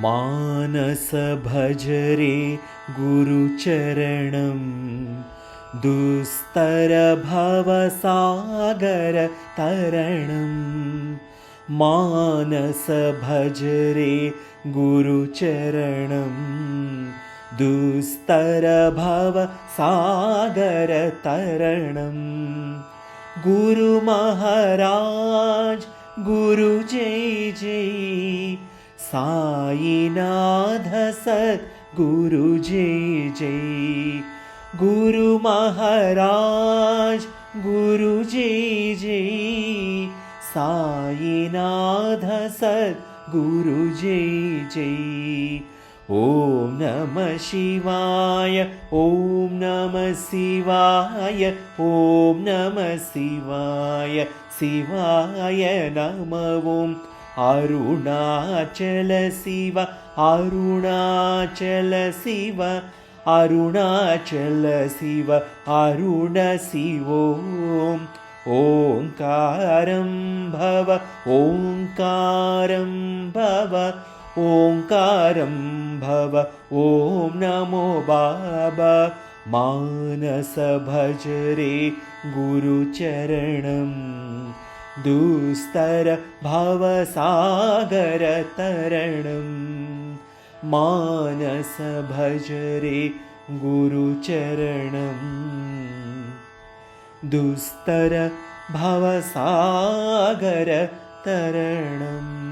मानस भजरे गुरुचरणं दुस्तर भवसागर तरणं। मानस भजरे गुरुचरणं दुस्तर भवसागर तरणं। गुरु महाराज गुरु जय जय, साईनाथ सद्गुरु जय जय। गुरु महाराज गुरु जय जय, साईनाथ सद्गुरु जय जय। ॐ नमः शिवाय ॐ नमः शिवाय ॐ नमः शिवाय शिवाय नमः। ॐ अरुणाचल शिव अरुणाचल शिव अरुणाचल शिव अरुण शिव। ओंकारं भव ओंकारं भव ओंकारं भव। ॐ नमो बाबा। मानस भजरे गुरुचरणं दुस्तर भवसागर तरणं। मानस भजरे गुरुचरणं दुस्तर भवसागर तरणम्।